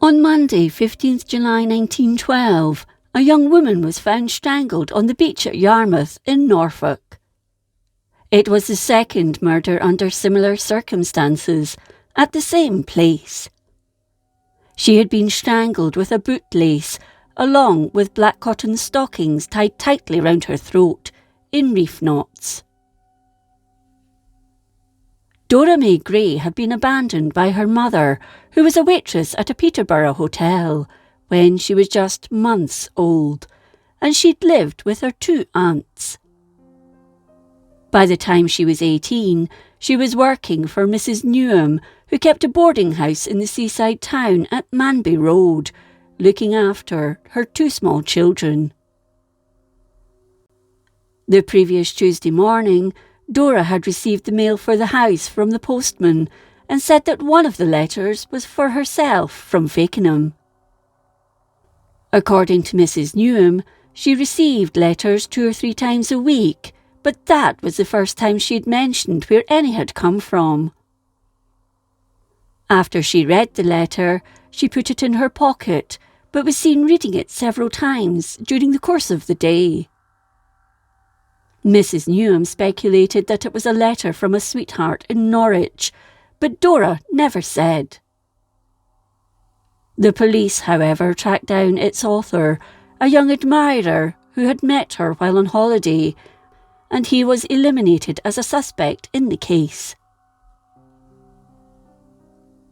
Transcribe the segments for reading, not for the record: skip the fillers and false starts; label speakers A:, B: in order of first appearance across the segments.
A: On Monday, 15th July 1912, a young woman was found strangled on the beach at Yarmouth in Norfolk. It was the second murder under similar circumstances at the same place. She had been strangled with a bootlace, along with black cotton stockings tied tightly round her throat, in reef knots. Dora May Gray had been abandoned by her mother, who was a waitress at a Peterborough hotel, when she was just months old, and she'd lived with her 2 aunts. By the time she was 18, she was working for Mrs. Myuu, who kept a boarding house in the seaside town at Manby Road, looking after her 2 small children. The previous Tuesday morning, Dora had received the mail for the house from the postman and said that one of the letters was for herself from Fakenham. According to Mrs. Myuu, she received letters 2 or 3 times a week, but that was the first time she'd mentioned where any had come from. After she read the letter, she put it in her pocket, but was seen reading it several times during the course of the day. Mrs. Myuu speculated that it was a letter from a sweetheart in Norwich, but Dora never said. The police, however, tracked down its author, a young admirer who had met her while on holiday, and he was eliminated as a suspect in the case.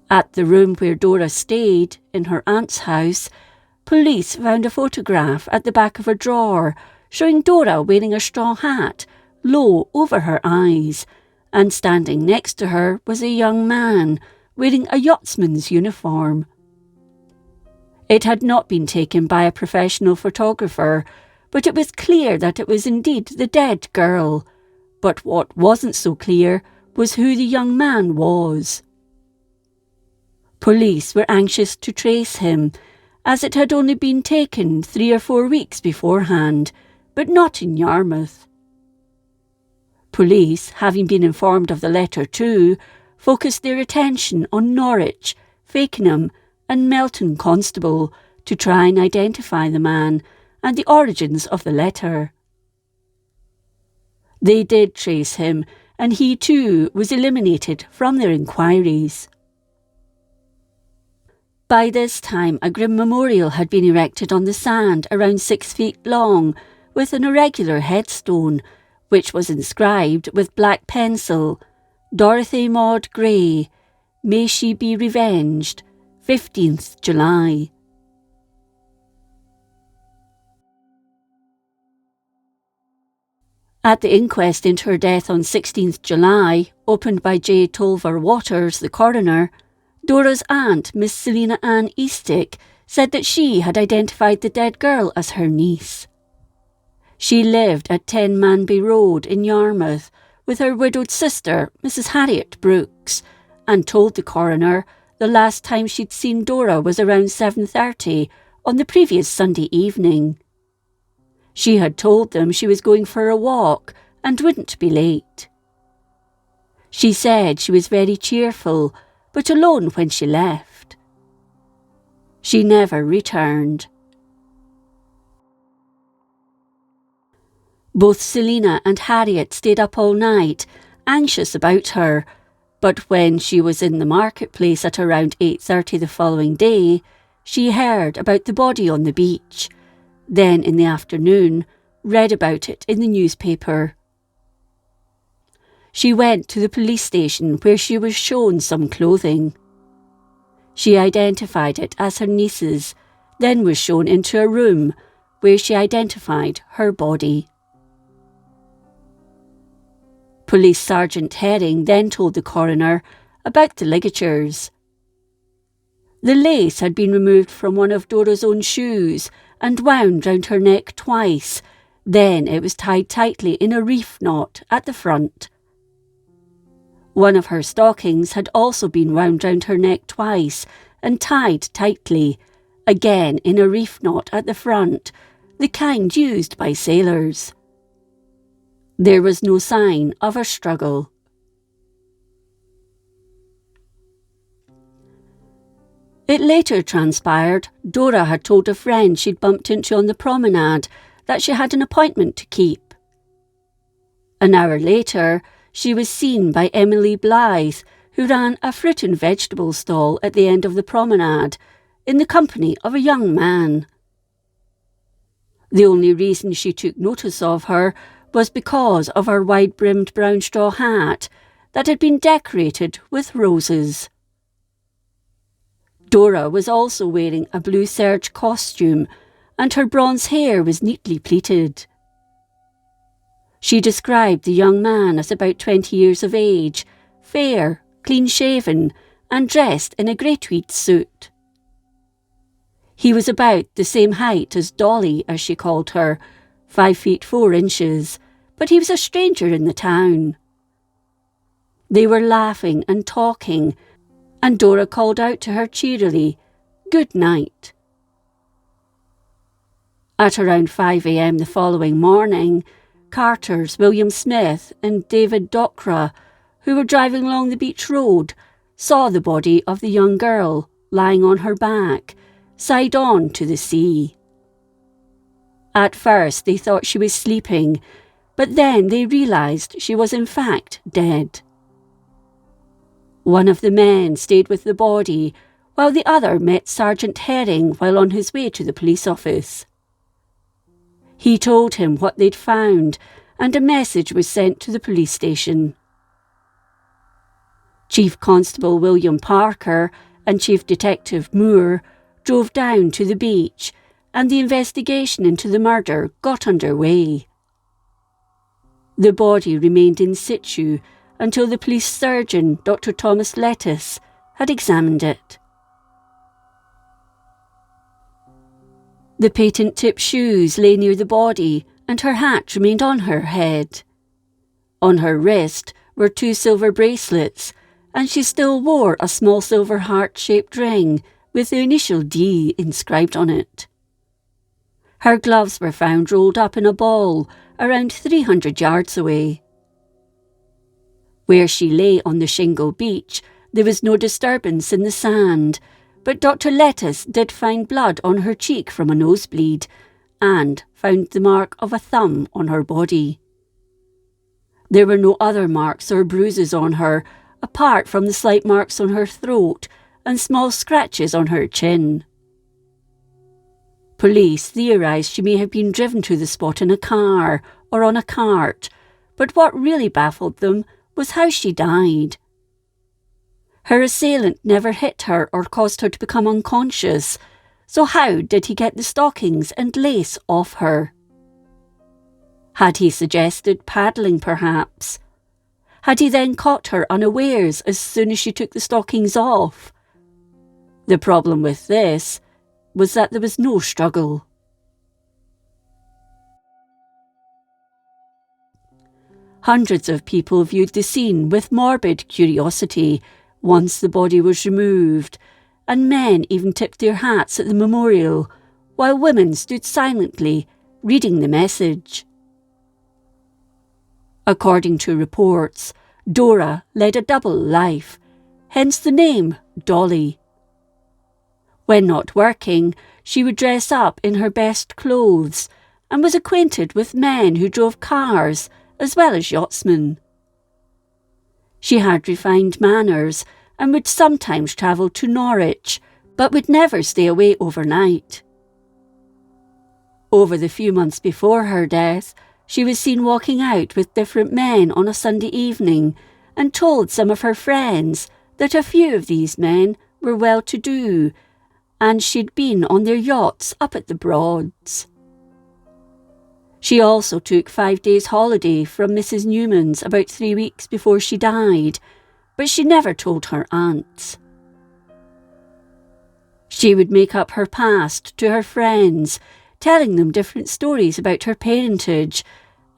A: At the room where Dora stayed, in her aunt's house, police found a photograph at the back of a drawer showing Dora wearing a straw hat, low over her eyes, and standing next to her was a young man wearing a yachtsman's uniform. It had not been taken by a professional photographer, but it was clear that it was indeed the dead girl. But what wasn't so clear was who the young man was. Police were anxious to trace him, as it had only been taken 3 or 4 weeks beforehand, but not in Yarmouth. Police, having been informed of the letter too, focused their attention on Norwich, Fakenham and Melton Constable to try and identify the man and the origins of the letter. They did trace him, and he too was eliminated from their inquiries. By this time, a grim memorial had been erected on the sand around 6 feet long, with an irregular headstone, which was inscribed with black pencil, "Dorothy Maud Gray, may she be revenged, 15th July. At the inquest into her death on 16th July, opened by J. Tolver Waters, the coroner, Dora's aunt, Miss Selina Ann Eastick, said that she had identified the dead girl as her niece. She lived at 10 Manby Road in Yarmouth with her widowed sister, Mrs. Harriet Brooks, and told the coroner the last time she'd seen Dora was around 7:30 on the previous Sunday evening. She had told them she was going for a walk and wouldn't be late. She said she was very cheerful, but alone when she left. She never returned. Both Selina and Harriet stayed up all night, anxious about her, but when she was in the marketplace at around 8:30 the following day, she heard about the body on the beach. Then in the afternoon, read about it in the newspaper. She went to the police station where she was shown some clothing. She identified it as her niece's, then was shown into a room where she identified her body. Police Sergeant Herring then told the coroner about the ligatures. The lace had been removed from one of Dora's own shoes and wound round her neck twice, then it was tied tightly in a reef knot at the front. One of her stockings had also been wound round her neck twice and tied tightly, again in a reef knot at the front, the kind used by sailors. There was no sign of a struggle. It later transpired Dora had told a friend she'd bumped into on the promenade that she had an appointment to keep. An hour later, she was seen by Emily Blythe, who ran a fruit and vegetable stall at the end of the promenade, in the company of a young man. The only reason she took notice of her was because of her wide-brimmed brown straw hat that had been decorated with roses. Dora was also wearing a blue serge costume, and her bronze hair was neatly pleated. She described the young man as about 20 years of age, fair, clean-shaven, and dressed in a grey tweed suit. He was about the same height as Dolly, as she called her, 5 feet 4 inches, but he was a stranger in the town. They were laughing and talking, and Dora called out to her cheerily, "Good night." At around 5 a.m. the following morning, Carters, William Smith and David Docra, who were driving along the beach road, saw the body of the young girl lying on her back, side on to the sea. At first they thought she was sleeping, but then they realised she was in fact dead. One of the men stayed with the body, while the other met Sergeant Herring while on his way to the police office. He told him what they'd found, and a message was sent to the police station. Chief Constable William Parker and Chief Detective Moore drove down to the beach, and the investigation into the murder got underway. The body remained in situ until the police surgeon, Dr. Thomas Lettuce, had examined it. The patent-tip shoes lay near the body, and her hat remained on her head. On her wrist were 2 silver bracelets, and she still wore a small silver heart-shaped ring with the initial D inscribed on it. Her gloves were found rolled up in a ball around 300 yards away. Where she lay on the shingle beach, there was no disturbance in the sand, but Dr. Lettuce did find blood on her cheek from a nosebleed, and found the mark of a thumb on her body. There were no other marks or bruises on her, apart from the slight marks on her throat and small scratches on her chin. Police theorised she may have been driven to the spot in a car or on a cart, but what really baffled them was how she died. Her assailant never hit her or caused her to become unconscious, so how did he get the stockings and lace off her? Had he suggested paddling, perhaps? Had he then caught her unawares as soon as she took the stockings off? The problem with this was that there was no struggle. Hundreds of people viewed the scene with morbid curiosity once the body was removed, and men even tipped their hats at the memorial, while women stood silently, reading the message. According to reports, Dora led a double life, hence the name Dolly. When not working, she would dress up in her best clothes and was acquainted with men who drove cars as well as yachtsmen. She had refined manners and would sometimes travel to Norwich, but would never stay away overnight. Over the few months before her death, she was seen walking out with different men on a Sunday evening, and told some of her friends that a few of these men were well-to-do, and she'd been on their yachts up at the Broads. She also took 5 days' holiday from Mrs. Newman's about 3 weeks before she died, but she never told her aunts. She would make up her past to her friends, telling them different stories about her parentage,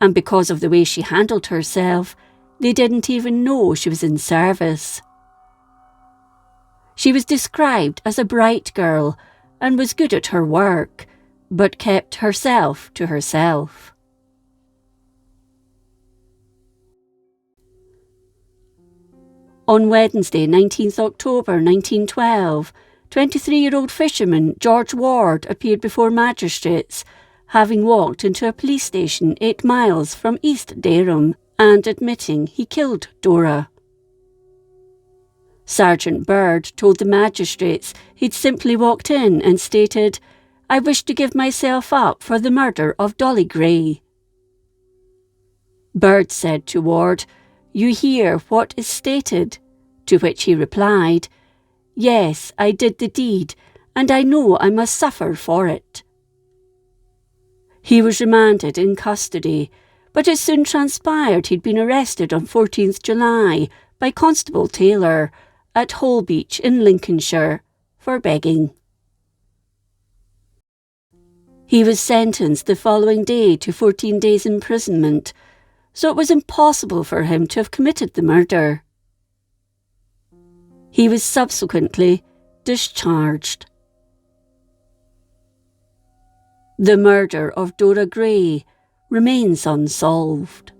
A: and because of the way she handled herself, they didn't even know she was in service. She was described as a bright girl and was good at her work, but kept herself to herself. On Wednesday, 19th October 1912, 23-year-old fisherman George Ward appeared before magistrates, having walked into a police station 8 miles from East Dereham and admitting he killed Dora. Sergeant Bird told the magistrates he'd simply walked in and stated, "I wish to give myself up for the murder of Dolly Gray." Bird said to Ward, "You hear what is stated?" To which he replied, "Yes, I did the deed, and I know I must suffer for it." He was remanded in custody, but it soon transpired he'd been arrested on 14th July by Constable Taylor at Holbeach in Lincolnshire for begging. He was sentenced the following day to 14 days imprisonment, so it was impossible for him to have committed the murder. He was subsequently discharged. The murder of Dora Gray remains unsolved.